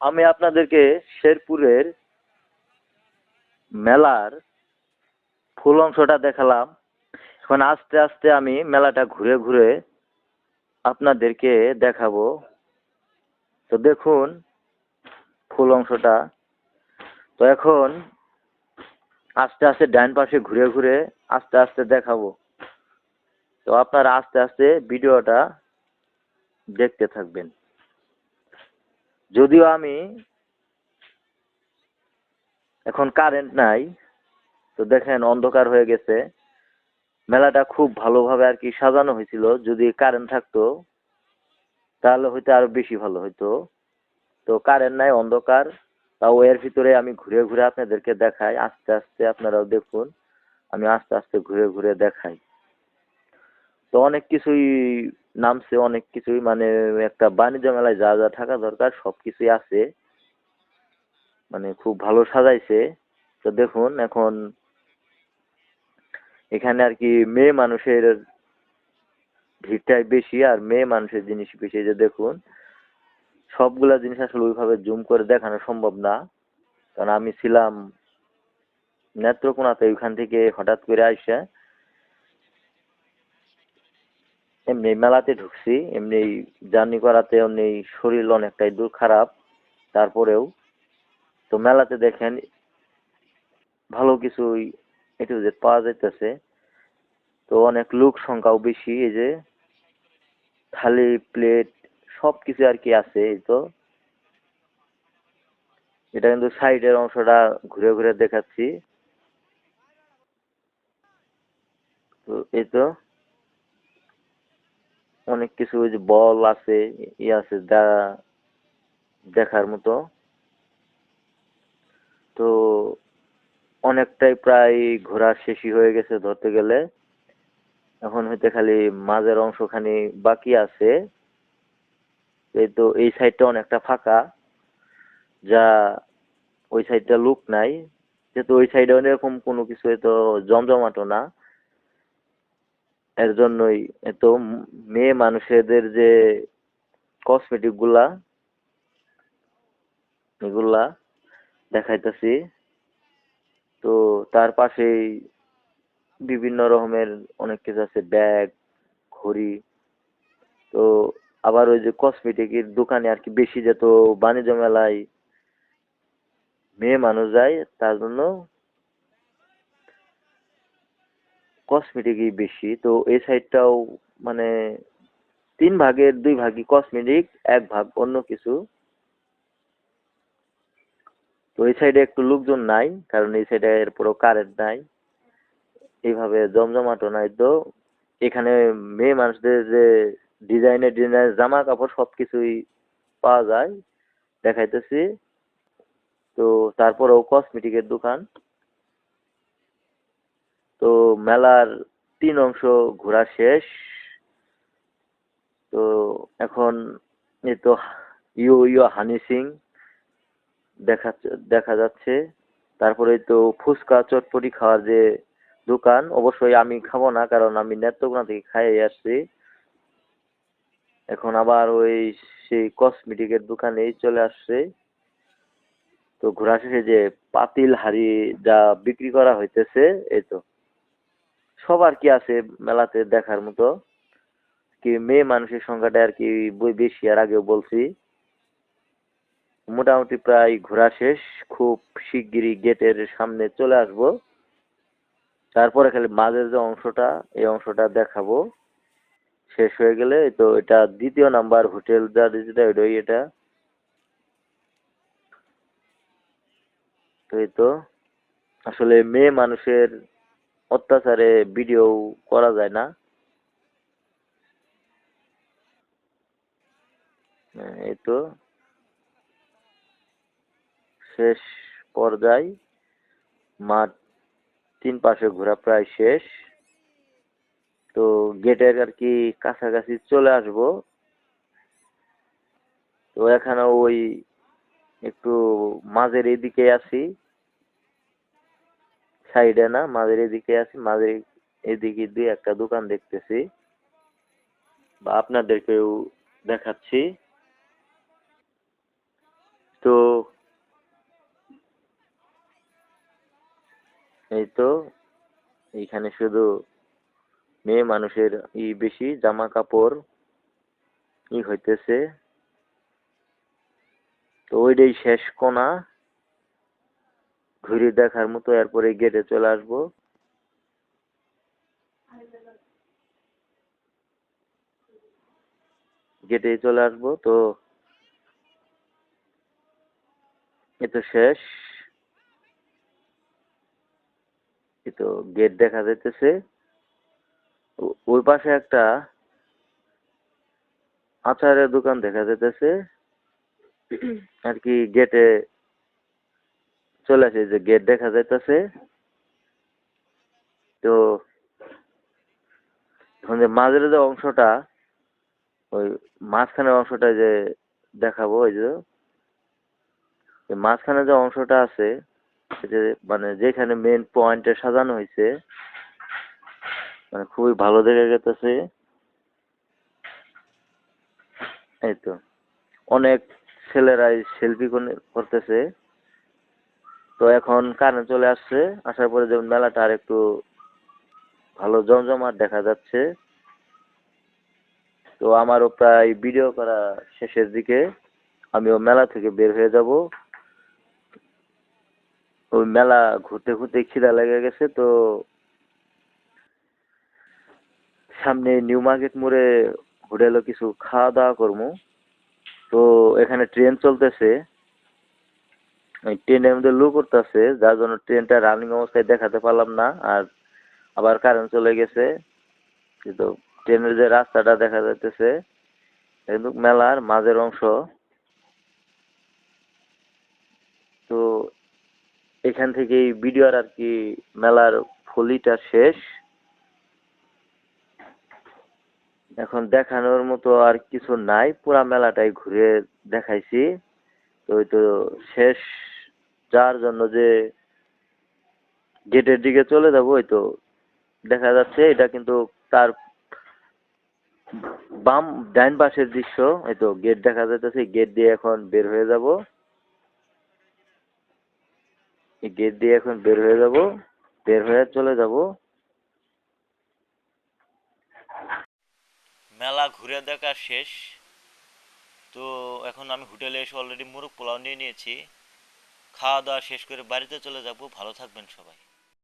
আমি আপনাদেরকে শেরপুরের মেলার ফুল অংশটা দেখালাম। এখন আস্তে আস্তে আমি মেলাটা ঘুরে ঘুরে আপনাদেরকে দেখাবো। তো দেখুন ফুল অংশটা। তো এখন আস্তে আস্তে ডান পাশে ঘুরে ঘুরে আস্তে আস্তে দেখাবো। তো আপনারা আস্তে আস্তে ভিডিওটা দেখতে থাকবেন। যদিও আমি এখন কারেন্ট নাই, তো দেখেন অন্ধকার হয়ে গেছে। মেলাটা খুব ভালোভাবে আর কি সাজানো হয়েছিল। যদি কারেন্ট থাকতো তাহলে হয়তো আরো বেশি ভালো হতো। তো কারেন্ট নাই, অন্ধকার, তাও এর ভিতরে আমি ঘুরে ঘুরে আপনাদেরকে দেখাই। আস্তে আস্তে আপনারাও দেখুন, আমি আস্তে আস্তে ঘুরে ঘুরে দেখাই। তো অনেক কিছুই নামছে, অনেক কিছুই মানে একটা বাণিজ্য মেলায় যা যা থাকা দরকার সবকিছুই আছে। মানে খুব ভালো সাজাইছে। তো দেখুন এখন এখানে আর কি মেয়ে মানুষের ভিড়টাই বেশি, আর মেয়ে মানুষের জিনিস বেশি। যে দেখুন সবগুলা জিনিস আসলে ওইভাবে জুম করে দেখানো সম্ভব না, কারণ আমি ছিলাম নেত্রকোনাতে। ওইখান থেকে হঠাৎ করে আইসা এমনি মেলাতে ঢুকছি, এমনি জার্নি করাতে এমনি শরীর অনেকটাই দূর খারাপ। তারপরেও তো মেলাতে দেখেন ভালো কিছুই একটু যে পাওয়া যাইতেছে। তো অনেক লোক সংখ্যাও বেশি। এই যে থালি প্লেট সবকিছু আর কি আছে। এই তো এটা কিন্তু সাইডের অংশটা ঘুরে ঘুরে দেখাচ্ছি। তো এই তো অনেক কিছু, ওই যে বল আছে, ই আছে যা দেখার মতো। তো অনেকটাই প্রায় ঘোরা শেষই হয়ে গেছে ধরতে গেলে। এখন হইতে খালি মাঝের অংশখানি বাকি আছে। এই তো এই সাইডটা অনেকটা ফাঁকা, যা ওই সাইডটা লোক নাই। যেহেতু ওই সাইডে এরকম কোনো কিছু এত জমজমাটো না, এর জন্যই এত মেয়ে মানুষেদের যে কসমেটিক গুলা এগুলা দেখাইতেছি। তো তার পাশেই বিভিন্ন রকমের অনেক কিছু আছে, ব্যাগ, ঘড়ি। তো আবার ওই যে কসমেটিকের দোকানে আর কি বেশি, যেত বাণিজ্য মেলায় মেয়ে মানুষ যায়, তার জন্য কসমেটিকই বেশি। তো এই সাইডটাও মানে 3 ভাগের 2 ভাগই কসমেটিক, 1 ভাগ অন্য কিছু। তো এই সাইডে একটু লোকজন নাই, কারণ এই সাইডে এরপরও কারেন্ট নাই, এইভাবে জমজমাটো নাই। তো এখানে মেয়ে মানুষদের যে ডিজাইনের ডিজাইনের জামা কাপড় সবকিছুই পাওয়া যায়, দেখাইতেছি। তো তারপরেও কসমেটিকের দোকান। তো মেলার 3 অংশ ঘোরা শেষ। তো এখন এই তো ইয়ো ইয়ো হানি সিং দেখা দেখা যাচ্ছে। তারপরে তো ফুচকা চটপটি খাওয়ার যে দোকান, অবশ্যই আমি খাবো না, কারণ আমি নেত্রকোনা থেকে খাইয়ে আসছি। এখন আবার ওই সেই কসমেটিকের দোকানেই চলে আসছে। তো ঘোরা শেষে যে পাতিল হাড়ি যা বিক্রি করা হইতেছে, এই তো সব আর কি আছে মেলাতে দেখার মতো। কি মেয়ে মানুষের সংখ্যাটা আর কি বেশি, আর আগেও বলছি। মোটামুটি প্রায় ঘোরা শেষ। খুব শিগগিরই গেটের সামনে চলে আসব। তারপরে খালি মাঝের যে অংশটা, এই অংশটা দেখাবো। শেষ হয়ে গেলে তো এটা 2য় নাম্বার হোটেল যা যেটা ওইটাই এটা। তো এই তো আসলে মেয়ে মানুষের অত্যাচারে ভিডিও করা যায় না। এই তো শেষ পর্যায়, মাঠ 3 পাশে ঘোরা প্রায় শেষ। তো গেটের আর কি কাছাকাছি চলে আসব। তো এখানে ওই একটু মাঝের এদিকে আছি, সাইডে না, মাঝের এদিকে আছি। মাঝের এদিকে দিয়ে একটা দোকান দেখতেছি, বা আপনাদেরকেও দেখাচ্ছি। তো এই তো এইখানে শুধু মেয়ে মানুষের বেশি জামা কাপড় হইতেছে। তো ওইটাই শেষ কোনা, ঘুরে দেখার মতো। এরপরে গেটে চলে আসবো। গেটে চলে আসবো। তো এ তো শেষ। এ তো গেট দেখা যাইতেছে। ওই পাশে একটা আচারের দোকান দেখা যাইতেছে আর কি। গেটে চলে আসে, যে গেট দেখা যাইতেছে। তো এখন যে মাঝের যে অংশটা, ওই মাঝখানের অংশটা যে দেখাবো, ওই যে মাঝখানে যে অংশটা আছে, যে মানে যেখানে মেন পয়েন্টে সাজানো হয়েছে, মানে খুবই ভালো দেখে গেতেছে। এই তো অনেক ছেলেরাই সেলফি করতেছে। তো এখন কারেন্ট চলে আসছে, আসার পরে যেমন মেলাটা আর একটু ভালো জমজমাট দেখা যাচ্ছে। তো আমারও প্রায় ভিডিও করা শেষের দিকে। আমিও মেলা থেকে বের হয়ে যাব। ওই মেলা ঘুরতে ঘুরতে খিদা লেগে গেছে। তো সামনে নিউ মার্কেট মোড়ে হোটেলে কিছু খাওয়া দাওয়া করবো। তো এখানে ট্রেন চলতেছে, ওই ট্রেনের মধ্যে লু করতেছে, যার জন্য ট্রেনটা রানিং অবস্থায় দেখাতে পারলাম না। আর আবার কারেন্ট চলে গেছে, কিন্তু ট্রেনের যে রাস্তাটা দেখা যাইতেছে কিন্তু মেলার মাঝের অংশ। তো এখান থেকেই ভিডিওর আর কি মেলার ফলিটা শেষ। এখন দেখানোর মতো আর কিছু নাই, পুরা মেলাটাই ঘুরে দেখাইছি। তো ওই তো শেষ, যার জন্য যে গেটের দিকে চলে যাবো, ওই তো দেখা যাচ্ছে এটা কিন্তু তার বাম ডাইন পাশের দৃশ্য। এই তো গেট দেখা যাইতেছে, গেট দিয়ে এখন বের হয়ে যাব। এই গেট দিয়ে এখন বের হয়ে যাব, বের হয়ে চলে যাব। মেলা ঘুরে দেখা শেষ। তো এখন আমি হোটেলে এসে অলরেডি মুরগ পোলাও নিয়ে নিয়েছি। খাওয়া দাওয়া শেষ করে বাড়িতে চলে যাব। ভালো থাকবেন সবাই।